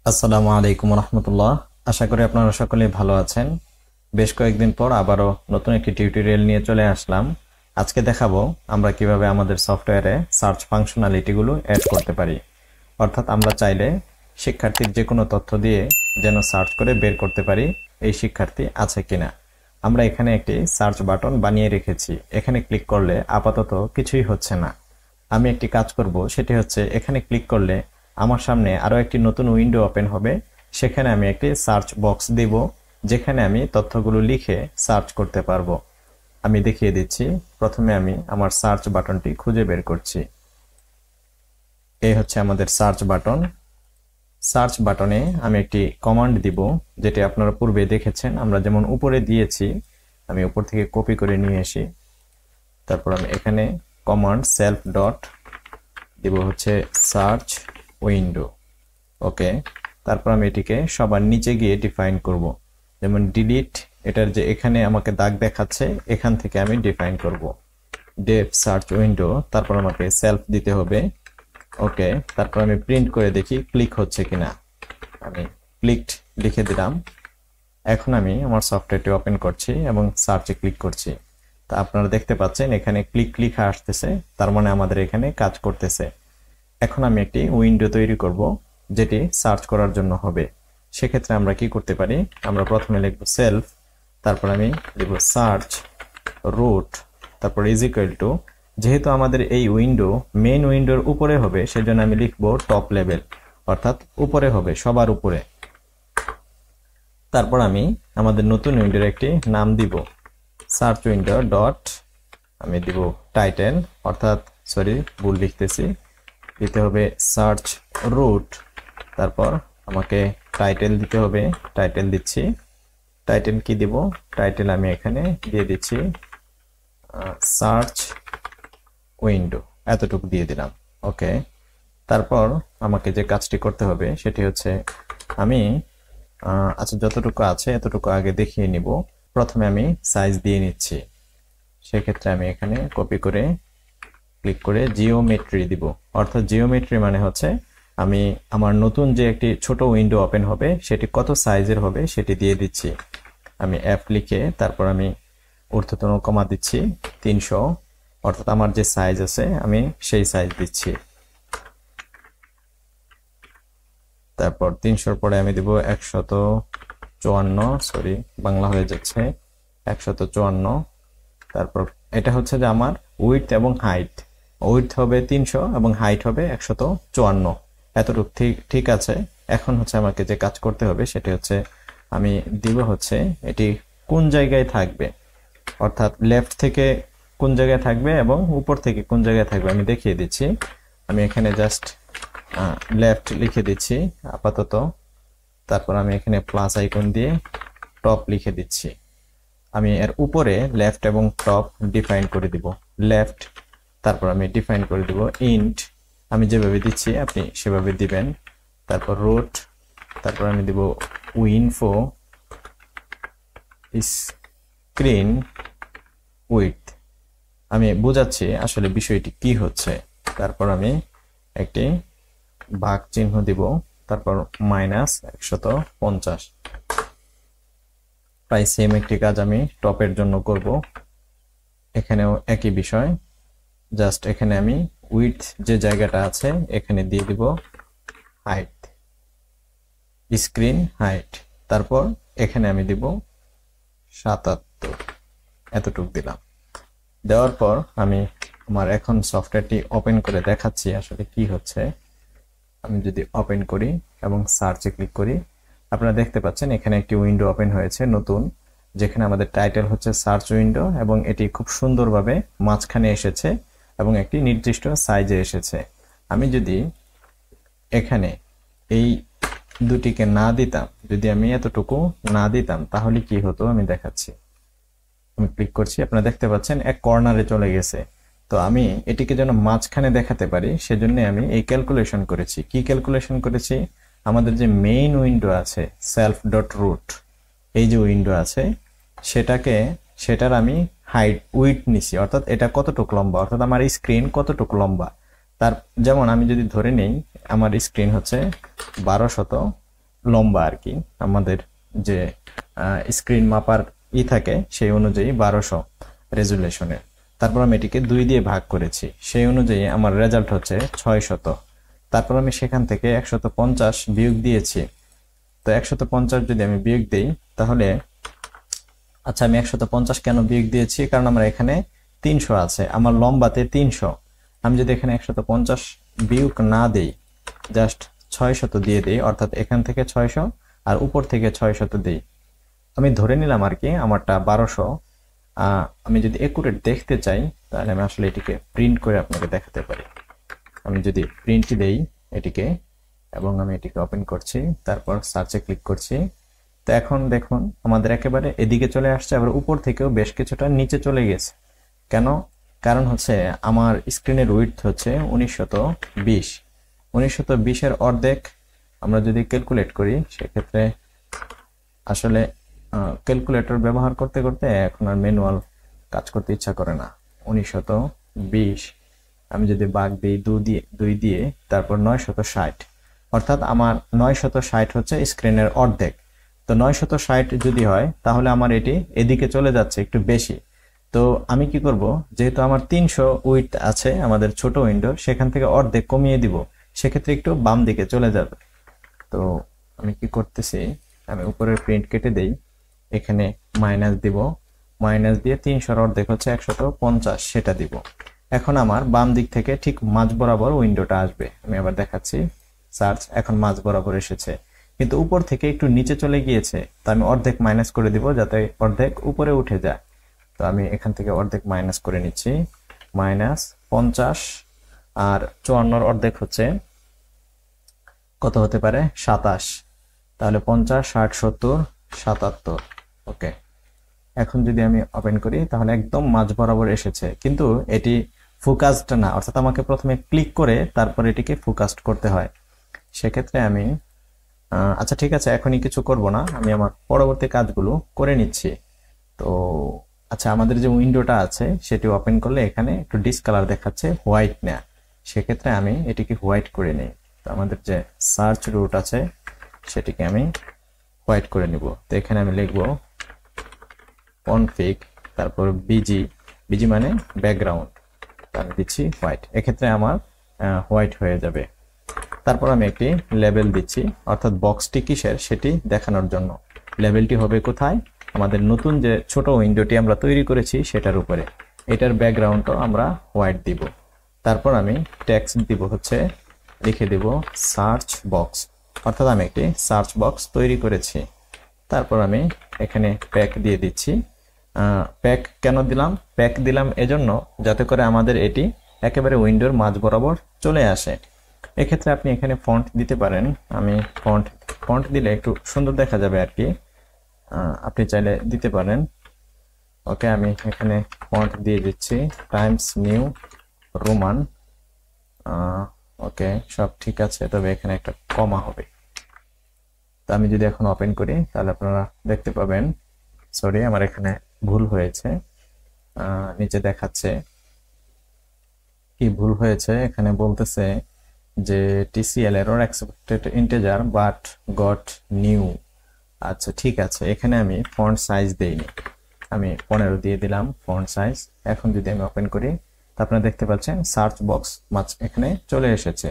আসসালামু আলাইকুম রহমতুল্লাহ। আশা করি আপনারা সকলে ভালো আছেন। বেশ কয়েকদিন পর আবারও নতুন একটি টিউটোরিয়াল নিয়ে চলে আসলাম। আজকে দেখাবো আমরা কিভাবে আমাদের সফটওয়্যারে সার্চ ফাংশনালিটিগুলো অ্যাড করতে পারি। অর্থাৎ আমরা চাইলে শিক্ষার্থীর যে কোনো তথ্য দিয়ে যেন সার্চ করে বের করতে পারি এই শিক্ষার্থী আছে কিনা। আমরা এখানে একটি সার্চ বাটন বানিয়ে রেখেছি। এখানে ক্লিক করলে আপাতত কিছুই হচ্ছে না। আমি একটি কাজ করব, সেটি হচ্ছে এখানে ক্লিক করলে আমার সামনে আরো একটি নতুন উইন্ডো ওপেন হবে। সেখানে আমি একটি সার্চ বক্স দিব, যেখানে আমি তথ্যগুলো লিখে সার্চ করতে পারবো। আমি দেখিয়ে দিচ্ছি। প্রথমে আমি আমার সার্চ বাটনটি খুঁজে বের করছি। এই হচ্ছে আমাদের সার্চ বাটন। সার্চ বাটনে আমি একটি কমান্ড দিব, যেটি আপনারা পূর্বে দেখেছেন। আমরা যেমন উপরে দিয়েছি, আমি উপর থেকে কপি করে নিয়ে আসি। তারপর আমি এখানে কমান্ড সেলফ ডট দিব হচ্ছে সার্চ উইন্ডো। ওকে, তারপর আমি এটিকে সবার নিচে গিয়ে ডিফাইন করব। যেমন ডিলিট, এটার যে এখানে আমাকে দাগ দেখাচ্ছে, এখান থেকে আমি ডিফাইন করব ডেপ সার্চ উইন্ডো। তারপর আমাকে সেলফ দিতে হবে। ওকে, তারপর আমি প্রিন্ট করে দেখি ক্লিক হচ্ছে কিনা। আমি ক্লিকড লিখে দিলাম। এখন আমি আমার সফটওয়্যারটি ওপেন করছি এবং সার্চে ক্লিক করছি। তা আপনারা দেখতে পাচ্ছেন এখানে ক্লিক লেখা আসতেছে, তার মানে আমাদের এখানে কাজ করতেছে। এখন আমি একটি উইন্ডো তৈরি করব, যেটি সার্চ করার জন্য হবে। সেক্ষেত্রে আমরা কি করতে পারি, আমরা প্রথমে লিখব সেলফ, তারপর আমি লিখব সার্চ রুট, তারপর ইজ ইকুয়াল টু, যেহেতু আমাদের এই উইন্ডো মেইন উইন্ডোর উপরে হবে, সেজন্য আমি লিখব টপ লেভেল, অর্থাৎ উপরে হবে, সবার উপরে। তারপর আমি আমাদের নতুন উইন্ডোর একটি নাম দিব, সার্চ উইন্ডো ডট, আমি দিব টাইটেল, অর্থাৎ সরি ভুল লিখতেছি, দিতে হবে সার্চ রুট। তারপর আমাকে টাইটেল দিতে হবে, টাইটেল দিচ্ছি। টাইটেল কি দিব, টাইটেল আমি এখানে দিয়ে দিচ্ছি সার্চ উইন্ডো, এতটুকু দিয়ে দিলাম। ওকে, তারপর আমাকে যে কাজটি করতে হবে সেটি হচ্ছে আমি আচ্ছা যতটুকু আছে এতটুকু আগে দেখিয়ে নিব। প্রথমে আমি সাইজ দিয়ে নিচ্ছি। সেক্ষেত্রে আমি এখানে কপি করে ক্লিক করে জিওমেট্রি দিব। অর্থাৎ জিওমেট্রি মানে হচ্ছে আমি আমার নতুন যে একটি ছোট উইন্ডো ওপেন হবে সেটি কত সাইজের হবে সেটি দিয়ে দিচ্ছি। আমি এফ লিখে তারপর আমি ঊর্ধ্বতন কমা দিচ্ছি 300, অর্থাৎ আমার যে সাইজ আছে আমি সেই সাইজ দিচ্ছি। তারপর 300 পরে আমি দিব 154, সরি বাংলা হয়ে যাচ্ছে 154। তারপর এটা হচ্ছে যে আমার উইডথ এবং হাইট, উইডথ হবে 300 এবং হাইট হবে 154, এতটুকু ঠিক আছে। এখন হচ্ছে আমাকে যে কাজ করতে হবে সেটি হচ্ছে আমি দিব হচ্ছে এটি কোন জায়গায় থাকবে, অর্থাৎ লেফট থেকে কোন জায়গায় থাকবে এবং উপর থেকে কোন জায়গায় থাকবে আমি দেখিয়ে দিচ্ছি। আমি এখানে জাস্ট লেফট লিখে দিচ্ছি আপাতত। তারপর আমি এখানে প্লাস আইকন দিয়ে টপ লিখে দিচ্ছি। আমি এর উপরে লেফট এবং টপ ডিফাইন করে দিব, লেফট, তারপর আমি ডিফাইন করে দিব ইন্ট, আমি যেভাবে দিচ্ছি আপনি সেভাবে দিবেন। তারপর রুট, তারপর আমি দিব উইনফো স্ক্রিন উইডথ, আমি বোঝাচ্ছি আসলে বিষয়টি কি হচ্ছে। তারপর আমি একটি ভাগ চিহ্ন দিব, তারপর -150। প্রায় সেম একটি কাজ আমি টপের জন্য করব। এখানেও একই বিষয়, জাস্ট এখানে আমি উইডথ যে জায়গাটা আছে এখানে দিয়ে দিব হাইট, স্ক্রিন হাইট, তারপর এখানে আমি দিব 77, এতটুক দিলাম। দেওয়ার পর আমি আমার এখন সফটওয়্যারটি ওপেন করে দেখাচ্ছি আসলে কি হচ্ছে। আমি যদি ওপেন করি এবং সার্চে ক্লিক করি, আপনারা দেখতে পাচ্ছেন এখানে একটি উইন্ডো ওপেন হয়েছে নতুন, যেখানে আমাদের টাইটেল হচ্ছে সার্চ উইন্ডো এবং এটি খুব সুন্দরভাবে মাঝখানে এসেছে এবং একটি নির্দিষ্ট সাইজে এসেছে। আমি যদি এখানে এই দুটিকে না দিতাম, যদি আমি এতটুকু না দিতাম তাহলে কি হতো আমি দেখাচ্ছি। আমি ক্লিক করছি, আপনারা দেখতে পাচ্ছেন এক কর্নারে চলে গেছে। তো আমি এটিকে যেন মাঝখানে দেখাতে পারি সেজন্য আমি এই ক্যালকুলেশন করেছি। কি ক্যালকুলেশন করেছি, আমাদের যে মেইন উইন্ডো আছে সেলফ ডট রুট, এই যে উইন্ডো আছে সেটার আমি হাইট উইডথ নিছি, অর্থাৎ এটা কতটুকু লম্বা, অর্থাৎ আমার স্ক্রিন কতটুকু লম্বা। তার যেমন আমি যদি ধরে নেই আমার স্ক্রিন হচ্ছে 1200 লম্বা আর কি, আমাদের যে স্ক্রিন মাপার থাকে সেই অনুযায়ী 1200 রেজুলেশনের। তারপর আমি এটিকে 2 দিয়ে ভাগ করেছি, সেই অনুযায়ী আমার রেজাল্ট হচ্ছে 600। তারপর আমি সেখান থেকে 150 বিয়োগ দিয়েছি। তো 150 যদি আমি বিয়োগ দিই তাহলে, আচ্ছা আমি 150 কেন বিয়োগ দিয়েছি, কারণ আমার এখানে 300 আছে, আমার লম্বাতে 300। আমি যদি এখানে 150 বিয়োগ না দেই, জাস্ট 600 দিয়ে দিই, অর্থাৎ এখান থেকে 600 আর উপর থেকে 600 দিই, আমি ধরে নিলাম আর কি আমারটা 1200। আমি যদি একুরেট দেখতে চাই তাহলে আমি আসলে এটিকে প্রিন্ট করে আপনাকে দেখাতে পারি। আমি যদি প্রিন্ট দেই এটিকে এবং আমি এটিকে ওপেন করছি, তারপর সার্চে ক্লিক করছি, তো এখন দেখুন আমাদের একেবারে এদিকে চলে আসছে, আবার উপর থেকেও বেশ কিছুটা নিচে চলে গেছে। কেন? কারণ হচ্ছে আমার স্ক্রিনের উইডথ হচ্ছে 1920। 1920-এর অর্ধেক আমরা যদি ক্যালকুলেট করি, সেক্ষেত্রে আসলে ক্যালকুলেটর ব্যবহার করতে করতে এখন আর ম্যানুয়াল কাজ করতে ইচ্ছা করে না। 1920 আমি যদি ভাগ দিই 2 দিয়ে, তারপর 960, অর্থাৎ আমার 960 হচ্ছে স্ক্রিনের অর্ধেক। তো 960 যদি হয় তাহলে আমার এটি এদিকে চলে যাচ্ছে একটু বেশি। তো আমি কি করব, যেহেতু আমার 300 উইডথ আছে আমাদের ছোট উইন্ডো, সেখান থেকে অর্ধেক কমিয়ে দিব, সেক্ষেত্রে একটু বাম দিকে চলে যাবে। তো আমি কি করতেছি, আমি উপরের প্রিন্ট কেটে দেই, এখানে মাইনাস দিব, মাইনাস দিয়ে 300-র অর্ধেক হচ্ছে 150, সেটা দিব। এখন আমার বাম দিক থেকে ঠিক মাঝ বরাবর উইন্ডোটা আসবে। আমি আবার দেখাচ্ছি, সার্চ, এখন মাঝ বরাবর এসেছে, কিন্তু উপর থেকে একটু নিচে চলে গিয়েছে, তো আমি অর্ধেক মাইনাস করে দিব যাতে অর্ধেক উপরে উঠে যায়। তো আমি এখান থেকে অর্ধেক মাইনাস করে নিচ্ছি, -50, আর 54-র অর্ধেক হচ্ছে কত হতে পারে, 27। তাহলে 50, 60, 70, 77। ওকে, এখন যদি আমি ওপেন করি তাহলে একদম মাঝ বরাবর এসেছে, কিন্তু এটি ফোকাসড না, অর্থাৎ আমাকে প্রথমে ক্লিক করে তারপর এটিকে ফোকাসড করতে হয়। সেক্ষেত্রে আমি আচ্ছা ঠিক আছে, এখনই কিছু করব না, আমি আমার পরবর্তী কাজগুলো করে নিচ্ছি। তো আচ্ছা, আমাদের যে উইন্ডোটা আছে সেটি ওপেন করলে এখানে একটু ডিসকালার দেখাচ্ছে, হোয়াইট না, সেক্ষেত্রে আমি এটিকে হোয়াইট করে নিই। তো আমাদের যে সার্চ রুট আছে সেটিকে আমি হোয়াইট করে নিব। তো এখানে আমি লিখব কনফিগ, তারপর বিজি মানে ব্যাকগ্রাউন্ড, আমি দিচ্ছি হোয়াইট, এক্ষেত্রে আমার হোয়াইট হয়ে যাবে। তারপর আমি একটি লেবেল দিচ্ছি, অর্থাৎ বক্সটি কিসের সেটি দেখানোর জন্য। লেবেলটি হবে কোথায়, আমাদের নতুন যে ছোট উইন্ডোটি আমরা তৈরি করেছি সেটার উপরে, এটার ব্যাকগ্রাউন্ডও আমরা হোয়াইট দিব। তারপর আমি টেক্সট দিব হচ্ছে, লিখে দিব সার্চ বক্স, অর্থাৎ আমি একটি সার্চ বক্স তৈরি করেছি। তারপর আমি এখানে প্যাক দিয়ে দিচ্ছি। প্যাক কেন দিলাম, প্যাক দিলাম এজন্য যাতে করে আমাদের এটি একেবারে উইন্ডোর মাঝ বরাবর চলে আসে। এক্ষেত্রে আপনি এখানে ফন্ট দিতে পারেন, আমি ফন্ট দিলে একটু সুন্দর দেখা যাবে আর কি, আপনি চাইলে দিতে পারেন। ওকে, আমি এখানে ফন্ট দিয়ে দিচ্ছি টাইমস নিউ রোমান। ওকে, সব ঠিক আছে, তবে এখানে একটা কমা হবে। তো আমি যদি এখন ওপেন করি তাহলে আপনারা দেখতে পাবেন, সরি আমার এখানে ভুল হয়েছে, নিচে দেখাচ্ছে কি ভুল হয়েছে, এখানে বলতেছে যে TCL error accepted integer but goat new. আচ্ছা ঠিক আছে, এখানে আমি ফন্ট সাইজ দেইনি, আমি 15 দিয়ে দিলাম ফন্ট সাইজ। এখন যদি আমি ওপেন করি তা আপনারা দেখতে পাচ্ছেন সার্চ বক্স এখানে চলে এসেছে।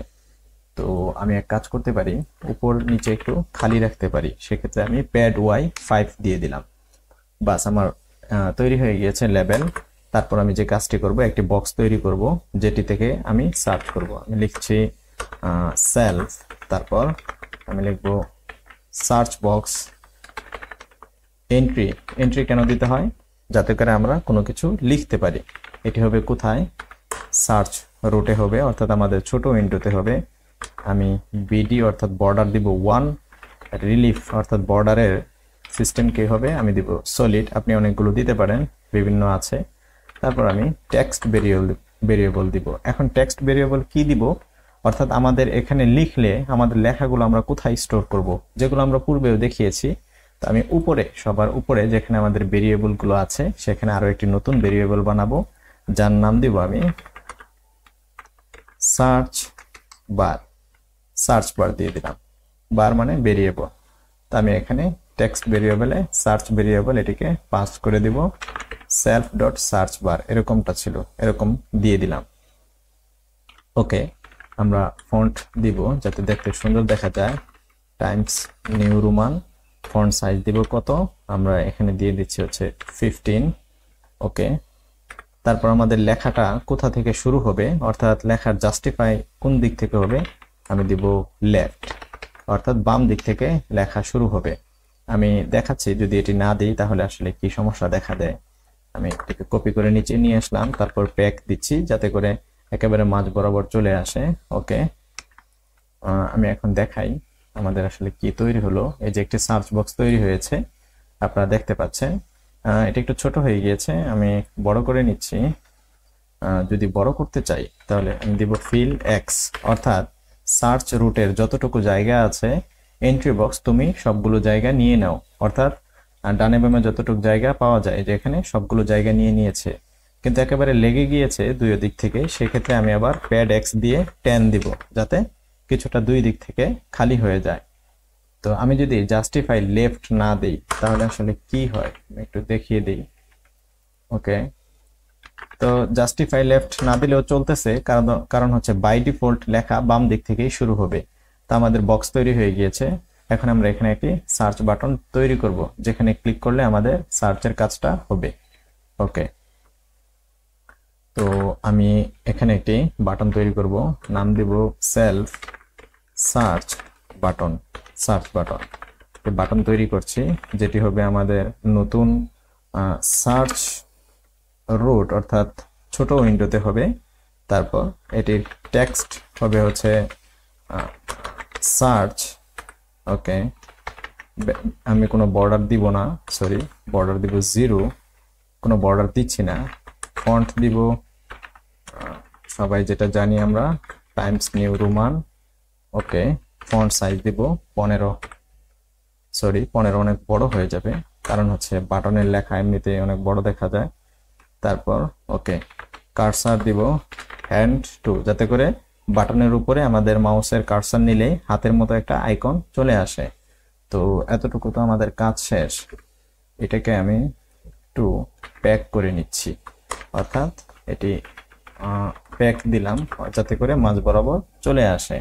তো আমি এক কাজ করতে পারি, উপর নিচে একটু খালি রাখতে পারি, সেক্ষেত্রে আমি প্যাড Y5 দিয়ে দিলাম, বাস আমার তৈরি হয়ে গিয়েছে লেবেল। তারপর আমি যে কাজটি করব, একটি বক্স তৈরি করব যেটি থেকে আমি সার্চ করব। আমি লিখছি সেলফ, তারপর আমি লিখব সার্চ বক্স এন্ট্রি। এন্ট্রি কেন দিতে হয়, যাতে করে আমরা কোনো কিছু লিখতে পারি। এটি হবে কোথায়, সার্চ রুটে হবে, অর্থাৎ আমাদের ছোট উইন্ডোতে হবে। আমি বিডি অর্থাৎ বর্ডার দিব 1, রিলিফ অর্থাৎ বর্ডারের সিস্টেম কি হবে, আমি দিব সলিড, আপনি অনেকগুলো দিতে পারেন, বিভিন্ন আছে। তারপর আমি টেক্সট ভেরিয়েবল দিব। এখন টেক্সট ভেরিয়েবল কি দিব, অর্থাৎ আমাদের এখানে লিখলে আমাদের লেখাগুলো আমরা কোথায় স্টোর করব, যেগুলো আমরা পূর্বেও দেখিয়েছি। তো আমি উপরে, সবার উপরে যেখানে আমাদের ভেরিয়েবলগুলো আছে সেখানে আরো একটি নতুন ভেরিয়েবল বানাবো, যার নাম দিব আমি সার্চ বার। সার্চ বার দিয়ে দিলাম, বার মানে ভেরিয়েবল। তো আমি এখানে টেক্সট ভেরিয়েবলে সার্চ ভেরিয়েবল এটিকে পাস করে দিব সেলফ ডট সার্চ বার, এরকমটা ছিল, এরকম দিয়ে দিলাম। ওকে, আমরা ফন্ট দিব যাতে দেখতে সুন্দর দেখা যায়, Times new Roman. Font size দিব কত, আমরা এখানে দিয়ে দিচ্ছি হচ্ছে 15। ওকে, তারপর আমাদের লেখাটা কোথা থেকে শুরু হবে, অর্থাৎ লেখার জাস্টিফাই কোন দিক থেকে হবে, আমি দিব লেফট, অর্থাৎ বাম দিক থেকে লেখা শুরু হবে। আমি দেখাচ্ছি যদি এটি না দিই তাহলে আসলে কি সমস্যা দেখা দেয়। আমি এটিকে কপি করে নিচে নিয়ে আসলাম, তারপর প্যাক দিচ্ছি যাতে করে একেবারে মাঝ বরাবর চলে আসে। ওকে, আমি এখন দেখাই আমাদের আসলে কি তৈরি হলো। এই যে একটি সার্চ বক্স তৈরি হয়েছে, আপনারা দেখতে পাচ্ছেন। এটা একটু ছোট হয়ে গিয়েছে, আমি বড় করে নিচ্ছি। যদি বড় করতে চাই তাহলে আমি দিব ফিল এক্স, অর্থাৎ সার্চ রুটের যতটুকু জায়গা আছে এন্ট্রি বক্স তুমি সবগুলো জায়গা নিয়ে নাও, অর্থাৎ ডানে বামে যতটুকু জায়গা পাওয়া যায় যেখানে সবগুলো জায়গা নিয়ে নিয়েছে, কিন্তু একেবারে লেগে গিয়েছে দুই দিক থেকে। সেক্ষেত্রে আমি আবার প্যাড এক্স দিয়ে 10 দিব যাতে কিছুটা দুই দিক থেকে খালি হয়ে যায়। তো আমি যদি জাস্টিফাই লেফট না দিই তাহলে আসলে কি হয় একটু দেখিয়ে দিই। ওকে, তো জাস্টিফাই লেফট না দিলেও চলতেছে, কারণ হচ্ছে বাই ডিফল্ট লেখা বাম দিক থেকেই শুরু হবে। তা আমাদের বক্স তৈরি হয়ে গিয়েছে। এখন আমরা এখানে একটি সার্চ বাটন তৈরি করব, যেখানে ক্লিক করলে আমাদের সার্চের কাজটা হবে। ওকে, তো আমি এখানে একটি বাটন তৈরি করব, নাম দিব self search button, search button. Button তৈরি করছি যেটি হবে আমাদের নতুন সার্চ রুট, অর্থাৎ ছোট উইন্ডোতে হবে। তারপর এটির টেক্সট হবে হচ্ছে সার্চ। ওকে, আমি কোনো বর্ডার দিব না, সরি, বর্ডার দিব 0, কোনো বর্ডার দিচ্ছি না। ফন্ট দিব সবাই যেটা জানি আমরা, টাইমস নিউ রোমান। ওকে, ফন্ট সাইজ দিব 15, সরি 15 অনেক বড় হয়ে যাবে, কারণ হচ্ছে বাটনের লেখা এমনিতে অনেক বড় দেখা যায়। তারপর ওকে, কার্সার দিব হ্যান্ড টু, যাতে করে বাটনের উপরে আমাদের মাউসের কার্সার নিলে হাতের মতো একটা আইকন চলে আসে। তো এতটুকু তো আমাদের কাজ শেষ। এটাকে আমি একটু প্যাক করে নিচ্ছি, অর্থাৎ এটি প্যাক দিলাম যাতে করে মাঝ বরাবর চলে আসে।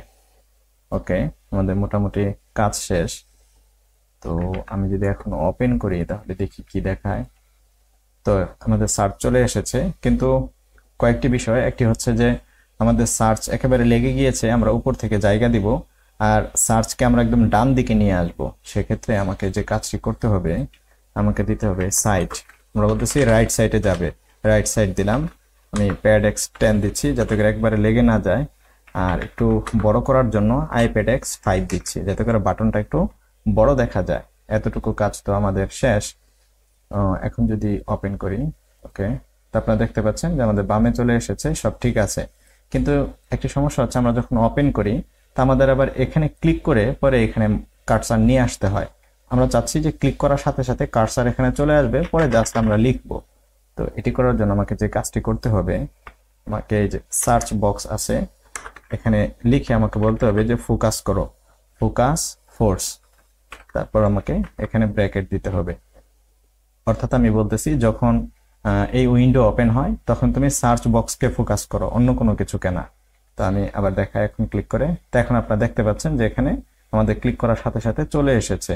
ওকে, আমাদের মোটামুটি কাজ শেষ। তো আমি যদি এখন ওপেন করি তাহলে দেখি কি দেখায়। তো আমাদের সার্চ চলে এসেছে, কিন্তু কয়েকটি বিষয়, একটি হচ্ছে যে আমাদের সার্চ একেবারে লেগে গিয়েছে, আমরা উপর থেকে জায়গা দিব, আর সার্চকে আমরা একদম ডান দিকে নিয়ে আসব। সেক্ষেত্রে আমাকে যে কাজটি করতে হবে, আমাকে দিতে হবে সাইড, আমরা বলতেছি রাইট সাইডে যাবে, রাইট সাইড দিলাম। আমি প্যাড এক্স 10 দিচ্ছি যাতে করে একবারে লেগে না যায়, আর একটু বড় করার জন্য আইপ্যাড এক্স 5 দিচ্ছি যাতে করে বাটনটা একটু বড় দেখা যায়। এতটুকু কাজ তো আমাদের শেষ। এখন যদি ওপেন করি, ওকে, তো আপনারা দেখতে পাচ্ছেন যে আমাদের বামে চলে এসেছে, সব ঠিক আছে। কিন্তু একটি সমস্যা হচ্ছে, আমরা যখন ওপেন করি তা আমাদের আবার এখানে ক্লিক করে পরে এখানে কার্সার নিয়ে আসতে হয়। আমরা চাচ্ছি যে ক্লিক করার সাথে সাথে কার্সার এখানে চলে আসবে, পরে জাস্ট আমরা লিখবো। তো এটি করার জন্য আমাকে যে কাজটি করতে হবে, আমাকে এই যে সার্চ বক্স আছে এখানে লিখে আমাকে বলতে হবে যে ফোকাস করো, ফোকাস ফোর্স, তারপর আমাকে এখানে ব্র্যাকেট দিতে হবে। অর্থাৎ আমি বলতেছি যখন এই উইন্ডো ওপেন হয় তখন তুমি সার্চ বক্সকে ফোকাস করো, অন্য কোনো কিছু কেনা। তো আমি আবার দেখাই এখন ক্লিক করে, তো এখন আপনারা দেখতে পাচ্ছেন যে এখানে আমাদের ক্লিক করার সাথে সাথে চলে এসেছে।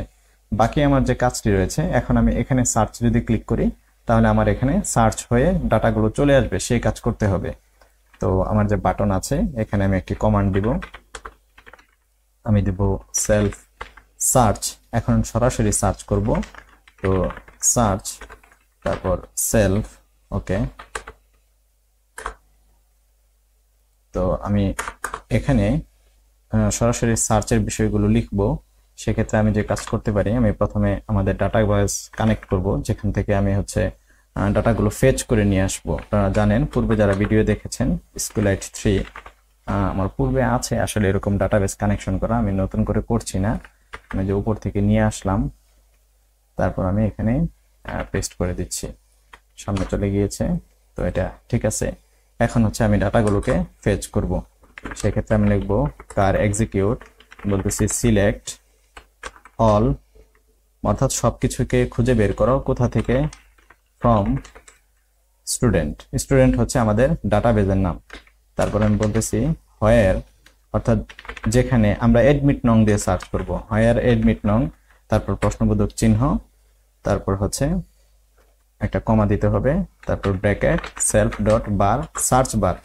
বাকি আমার যে কাজটি রয়েছে, এখন আমি এখানে সার্চ যদি ক্লিক করি তাহলে আমার এখানে সার্চ হয়ে ডাটাগুলো চলে আসবে, সেই কাজ করতে হবে। তো আমার যে বাটন আছে এখানে আমি একটি কমান্ড দিব, আমি দিব সেলফ সার্চ, এখন সরাসরি সার্চ করব। তো সার্চ, তারপর সেলফ। ওকে, তো আমি এখানে সরাসরি সার্চের বিষয়গুলো লিখব। সেক্ষেত্রে আমি যে কাজ করতে পারি, আমি প্রথমে আমাদের ডাটাবেস কানেক্ট করব, যেখান থেকে আমি হচ্ছে ডাটাগুলো ফেচ করে নিয়ে আসবো। আপনারা জানেন, পূর্বে যারা ভিডিও দেখেছেন স্কুলাইট 3, আমার পূর্বে আছে আসলে এরকম ডাটাবেস কানেকশন করা, আমি নতুন করে করছি না। আমি যে উপর থেকে নিয়ে আসলাম, তারপর আমি এখানে পেস্ট করে দিচ্ছি, সামনে চলে গিয়েছে। তো এটা ঠিক আছে। এখন হচ্ছে আমি ডাটাগুলোকে ফেচ করব। সেক্ষেত্রে আমি লিখব কার এক্সিকিউট, বলতেছি সিলেক্ট অল অর্থাৎ সবকিছুকে খুঁজে বের করো কোথা থেকে, ফ্রম স্টুডেন্ট। স্টুডেন্ট হচ্ছে আমাদের ডাটাবেজের নাম। তারপর আমি বলতেছি হোয়ার, অর্থাৎ যেখানে আমরা অ্যাডমিট নং দিয়ে সার্চ করব, হোয়ার অ্যাডমিট নং, তারপর প্রশ্নবোধক চিহ্ন, তারপর হচ্ছে একটা কমা দিতে হবে, তারপর ব্র্যাকেট সেলফ ডট বার সার্চ বার,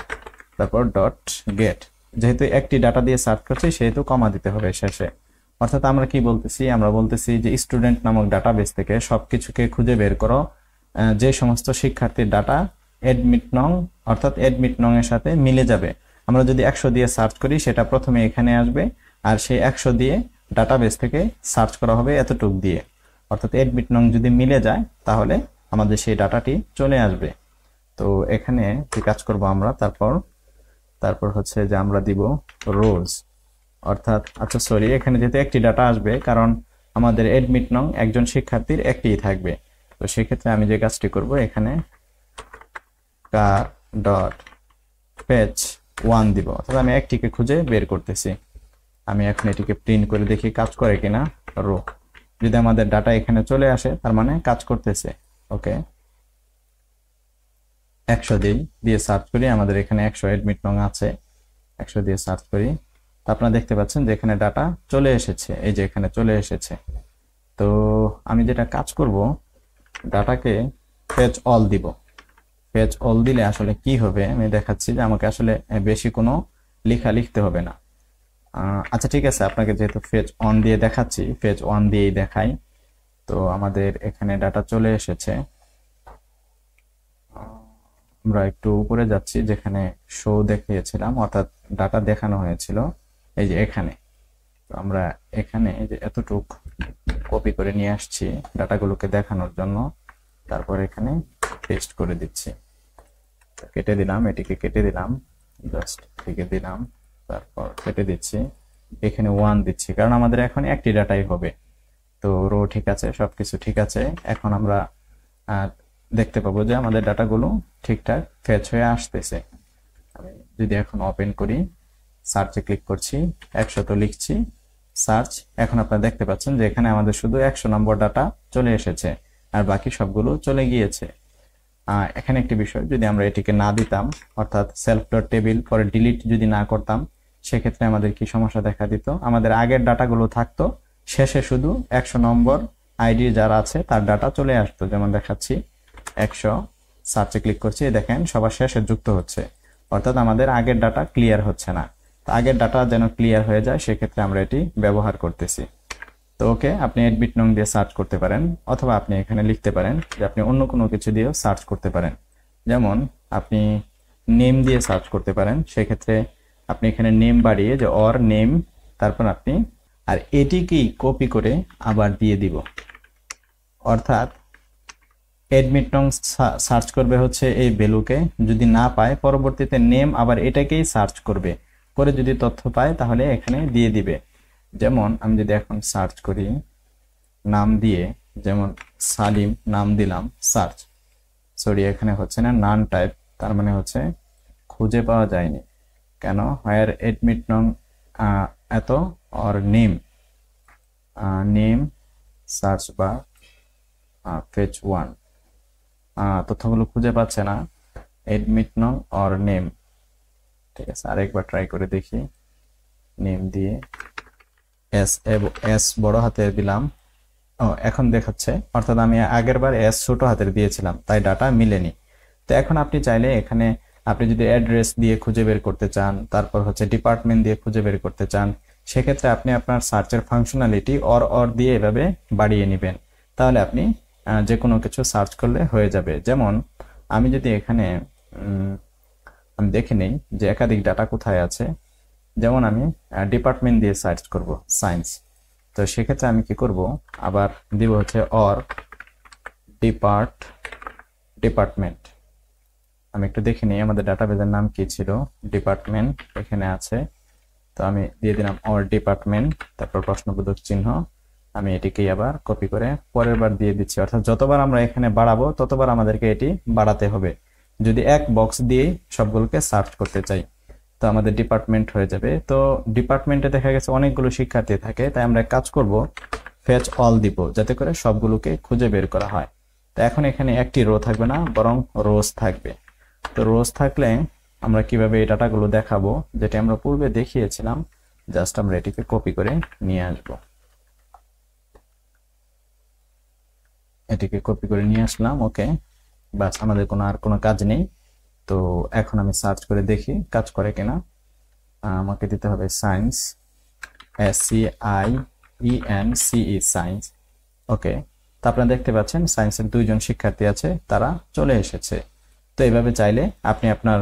তারপর ডট গেট। যেহেতু একটি ডাটা দিয়ে সার্চ করছি সেহেতু কমা দিতে হবে শেষে। অর্থাৎ আমরা কি বলতেছি, আমরা বলতেছি যে স্টুডেন্ট নামক ডাটাবেস থেকে সবকিছুকে খুঁজে বের করো যে সমস্ত শিক্ষার্থীর ডাটা অ্যাডমিট নং, অর্থাৎ অ্যাডমিট নং এর সাথে মিলে যাবে। আমরা যদি 100 দিয়ে সার্চ করি সেটা প্রথমে এখানে আসবে, আর সেই 100 দিয়ে ডাটাবেস থেকে সার্চ করা হবে এতটুক দিয়ে। অর্থাৎ অ্যাডমিট নং যদি মিলে যায় তাহলে আমাদের সেই ডাটাটি চলে আসবে। তো এখানে কি কাজ করব আমরা, তারপর হচ্ছে যে আমরা দিব রোজ, অর্থাৎ আচ্ছা সরি, এখানে যেহেতু একটি ডাটা আসবে কারণ আমাদের অ্যাডমিট নং একজন শিক্ষার্থীর একটিই থাকবে। তো সেক্ষেত্রে আমি যে কাজটি করব, এখানে কার ডট পেজ 1 দিব, অর্থাৎ আমি একটিকে খুঁজে বের করতেছি। আমি এখন এটিকে প্রিন্ট করে দেখি কাজ করে কিনা। রো, যদি আমাদের ডাটা এখানে চলে আসে তার মানে কাজ করতেছে। ওকে, 100 দিয়ে সার্চ করি, আমাদের এখানে 100 অ্যাডমিট নং আছে, 100 দিয়ে সার্চ করি। তো আপনারা দেখতে পাচ্ছেন যে এখানে ডাটা চলে এসেছে, এই যে এখানে চলে এসেছে। তো আমি যেটা কাজ করব, ডাটাকে পেজ অল দিব। পেজ অল দিলে আসলে কি হবে আমি দেখাচ্ছি, যে আমাকে আসলে বেশি কোনো লেখা লিখতে হবে না। আচ্ছা ঠিক আছে, আপনাকে যেহেতু পেজ অন দিয়ে দেখাচ্ছি, পেজ 1 দিয়েই দেখাই। তো আমাদের এখানে ডাটা চলে এসেছে। আমরা একটু উপরে যাচ্ছি, যেখানে শো দেখিয়েছিলাম, অর্থাৎ ডাটা দেখানো হয়েছিল, এই যে এখানে। তো আমরা এখানে এই যে এতটুক কপি করে নিয়ে আসছি ডাটাগুলোকে দেখানোর জন্য। তারপর এখানে পেস্ট করে দিচ্ছি, কেটে দিলাম, এটিকে কেটে দিলাম, জাস্ট থেকে দিলাম, তারপর কেটে দিচ্ছি, এখানে 1 দিচ্ছি কারণ আমাদের এখন একটি ডাটাই হবে। তো রো ঠিক আছে, সবকিছু ঠিক আছে। এখন আমরা দেখতে পাবো যে আমাদের ডাটাগুলো ঠিকঠাক ফেচ হয়ে আসতেছে। আমি যদি এখন ওপেন করি, সার্চে ক্লিক করছি, 100 তো লিখছি, সার্চ। এখন আপনারা দেখতে পাচ্ছেন যে এখানে আমাদের শুধু 100 নম্বর ডাটা চলে এসেছে, আর বাকি সবগুলো চলে গিয়েছে। এখানে একটি বিষয়, যদি আমরা এটিকে না দিতাম, অর্থাৎ সেলফ ডট টেবিল পরে ডিলিট যদি না করতাম, সেক্ষেত্রে আমাদের কি সমস্যা দেখা দিত, আমাদের আগের ডাটাগুলো থাকতো, শেষে শুধু 100 নম্বর আইডি যারা আছে তার ডাটা চলে আসতো। যেমন দেখাচ্ছি 100, সার্চে ক্লিক করছি, দেখেন সবার শেষে যুক্ত হচ্ছে, অর্থাৎ আমাদের আগের ডাটা ক্লিয়ার হচ্ছে না। তো আগের ডাটা যেন ক্লিয়ার হয়ে যায় সেক্ষেত্রে আমরা এটি ব্যবহার করতেছি। তো ওকে, আপনি অ্যাডমিট নং দিয়ে সার্চ করতে পারেন, অথবা আপনি এখানে লিখতে পারেন যে আপনি অন্য কোনো কিছু দিয়েও সার্চ করতে পারেন। যেমন আপনি নেম দিয়ে সার্চ করতে পারেন, সেক্ষেত্রে আপনি এখানে নেম বাড়িয়ে যে অর নেম, তারপর আপনি আর এটিকেই কপি করে আবার দিয়ে দিব, অর্থাৎ অ্যাডমিট নং সার্চ করবে হচ্ছে এই ভ্যালুকে, যদি না পায় পরবর্তীতে নেম আবার এটাকেই সার্চ করবে, করে যদি তথ্য পায় তাহলে এখানে দিয়ে দিবে। যেমন আমি যদি এখন সার্চ করি নাম দিয়ে, যেমন সালিম নাম দিলাম, সার্চ, সরি এখানে হচ্ছে না, নান টাইপ, তার মানে হচ্ছে খুঁজে পাওয়া যায়নি। কেন, হায়ার অ্যাডমিট নং এত অর নেম, নেম সার্চ বা ফেচ 1, তথ্যগুলো খুঁজে পাচ্ছে না, অ্যাডমিট নং অর নেম। ঠিক আছে, আরেকবার ট্রাই করে দেখি, নেম দিয়ে এস বড় হাতে দিলাম, এখন দেখাচ্ছে, অর্থাৎ আমি আগের বার এস ছোট হাতের দিয়েছিলাম তাই ডাটা মিলেনি। তো এখন আপনি চাইলে এখানে আপনি যদি অ্যাড্রেস দিয়ে খুঁজে বের করতে চান, তারপর হচ্ছে ডিপার্টমেন্ট দিয়ে খুঁজে বের করতে চান, সেক্ষেত্রে আপনি আপনার সার্চের ফাংশনালিটি অর দিয়ে এভাবে বাড়িয়ে নেবেন, তাহলে আপনি যে কোনো কিছু সার্চ করলে হয়ে যাবে। যেমন আমি যদি এখানে আমি দেখে নেই যে একাধিক ডাটা কোথায় আছে, যেমন আমি ডিপার্টমেন্ট দিয়ে সার্চ করব, সায়েন্স। তো সেক্ষেত্রে আমি কি করব, আবার দিব হচ্ছে অর ডিপার্টমেন্ট। আমি একটু দেখে নিই আমাদের ডাটাবেজের নাম কি ছিল, ডিপার্টমেন্ট এখানে আছে। তো আমি দিয়ে দিলাম অর ডিপার্টমেন্ট, তারপর প্রশ্নবোধক চিহ্ন, আমি এটিকেই আবার কপি করে পরের বার দিয়ে দিচ্ছি, অর্থাৎ যতবার আমরা এখানে বাড়াবো ততবার আমাদেরকে এটি বাড়াতে হবে, যদি এক বক্স দিয়ে সবগুলোকে সার্চ করতে চাই। তো আমাদের ডিপার্টমেন্ট হয়ে যাবে। তো ডিপার্টমেন্টে দেখা গেছে অনেকগুলো শিক্ষার্থী থাকে, তাই আমরা কাজ করব ফেচ অল দিব, যাতে করে সবগুলোকে খুঁজে বের করা হয়। তো এখন এখানে একটি রো থাকবে না, বরং রোজ থাকবে। তো রোজ থাকলে আমরা কিভাবে এই ডাটাগুলো দেখাবো, যেটা আমরা পূর্বে দেখিয়েছিলাম, জাস্ট আমরা এটিকে কপি করে নিয়ে আসবো। এটিকে কপি করে নিয়ে আসলাম, ওকে। বাস, আমাদের আর কোনো কাজ নেই। তো এখন আমি সার্চ করে দেখি কাজ করে কিনা। আমাকে দিতে হবে সায়েন্স, SCIENCE, সায়েন্স, ওকে। তো আপনারা দেখতে পাচ্ছেন সায়েন্সের 2 জন শিক্ষার্থী আছে, তারা চলে এসেছে। তো এইভাবে চাইলে আপনি আপনার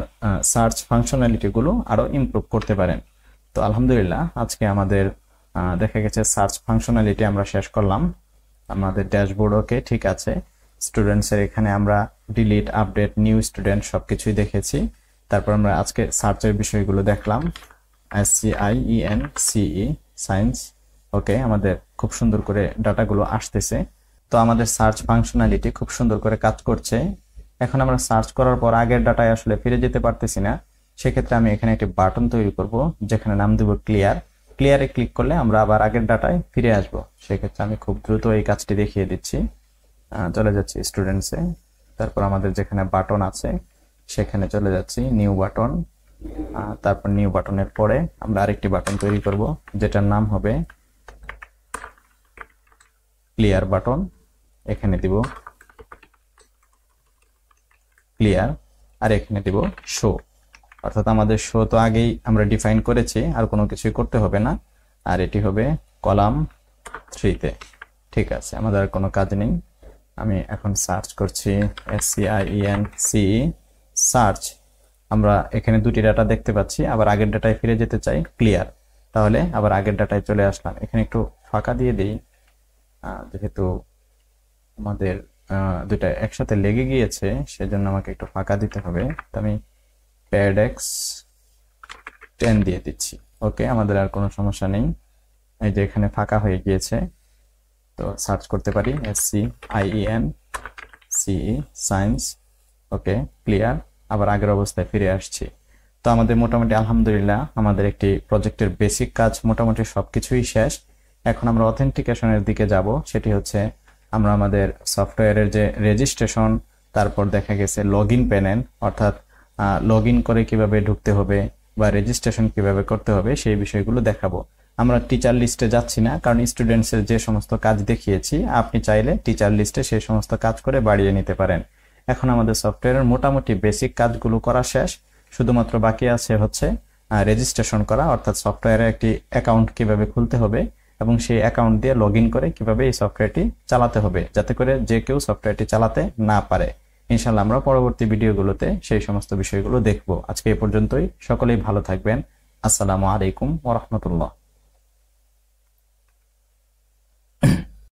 সার্চ ফাংশনালিটি গুলো আরো ইমপ্রুভ করতে পারেন। তো আলহামদুলিল্লাহ, আজকে আমাদের দেখা গেছে সার্চ ফাংশনালিটি আমরা শেষ করলাম। আমাদের ড্যাশবোর্ড ওকে, ঠিক আছে। স্টুডেন্টস এর এখানে আমরা ডিলিট, আপডেট, নিউ স্টুডেন্ট সবকিছুই দেখেছি। তারপর আমরা আজকে সার্চের বিষয়গুলো দেখলাম, SCIENCE, সায়েন্স, ওকে। আমাদের খুব সুন্দর করে ডাটাগুলো আসতেছে। তো আমাদের সার্চ ফাংশনালিটি খুব সুন্দর করে কাজ করছে। এখন আমরা সার্চ করার পর আগের ডাটায় আসলে ফিরে যেতে পারতেছি না। সেক্ষেত্রে আমি এখানে একটি বাটন তৈরি করব, যেখানে নাম দেব ক্লিয়ার। ক্লিয়ারে ক্লিক করলে আমরা আবার আগের ডাটায় ফিরে আসব। সেক্ষেত্রে আমি খুব দ্রুত এই কাজটি দেখিয়ে দিচ্ছি। চলে যাচ্ছি স্টুডেন্টসে, তারপর আমাদের যেখানে বাটন আছে সেখানে চলে যাচ্ছি নিউ বাটন। তারপর নিউ বাটনের পরে আমরা আরেকটি বাটন তৈরি করব, যেটার নাম হবে ক্লিয়ার বাটন। এখানে দিব ক্লিয়ার, আর এখানে দিব শো। অর্থাৎ আমাদের শো তো আগেই আমরা ডিফাইন করেছি, আর কোনো কিছুই করতে হবে না। আর এটি হবে কলাম 3-তে, ঠিক আছে। আমাদের আর কোনো কাজ নেই। আমি এখন সার্চ করছি SCIENCE, সার্চ। আমরা এখানে 2টি ডাটা দেখতে পাচ্ছি, আবার আগের ডাটায় ফিরে যেতে চাই, ক্লিয়ার। তাহলে আবার আগের ডাটায় চলে আসলাম। এখানে একটু ফাঁকা দিয়ে দিই, যেহেতু আমাদের দুটা একসাথে লেগে গিয়েছে, সেজন্য আমাকে একটু ফাঁকা দিতে হবে। তো আমি প্যাডx 10 দিয়ে দিচ্ছি, ওকে। আমাদের আর কোনো সমস্যা নেই, এই যে এখানে ফাঁকা হয়ে গিয়েছে। তো সার্চ করতে পারি SCIENCE, সায়েন্স, ওকে, ক্লিয়ার। আবার আগের অবস্থায় ফিরে আসছি। তো আমাদের মোটামুটি আলহামদুলিল্লাহ আমাদের একটি প্রজেক্টের বেসিক কাজ মোটামুটি সবকিছুই শেষ। এখন আমরা অথেন্টিকেশনের দিকে যাব। সেটি হচ্ছে আমরা আমাদের সফটওয়্যারের যে রেজিস্ট্রেশন, তারপর দেখা গেছে লগ ইন প্যানেল, অর্থাৎ লগ ইন করে কিভাবে ঢুকতে হবে বা রেজিস্ট্রেশন কিভাবে করতে হবে, সেই বিষয়গুলো দেখাবো। আমরা টিচার লিস্টে যাচ্ছি না, কারণ স্টুডেন্টসের যে সমস্ত কাজ দেখিয়েছি, আপনি চাইলে টিচার লিস্টে সেই সমস্ত কাজ করে বাড়িয়ে নিতে পারেন। এখন আমাদের সফটওয়্যারের মোটামুটি বেসিক কাজগুলো করা শেষ। শুধুমাত্র বাকি আছে হচ্ছে রেজিস্ট্রেশন করা, অর্থাৎ সফটওয়্যারে একটি অ্যাকাউন্ট কিভাবে খুলতে হবে এবং সেই অ্যাকাউন্ট দিয়ে লগ ইন করে কিভাবে এই সফটওয়্যারটি চালাতে হবে, যাতে করে যে কেউ সফটওয়্যারটি চালাতে না পারে। ইনশাআল্লাহ আমরা পরবর্তী ভিডিওগুলোতে সেই সমস্ত বিষয়গুলো দেখব। আজকে এ পর্যন্তই। সকলেই ভালো থাকবেন। আসসালামু আলাইকুম ওয়া রাহমাতুল্লাহ।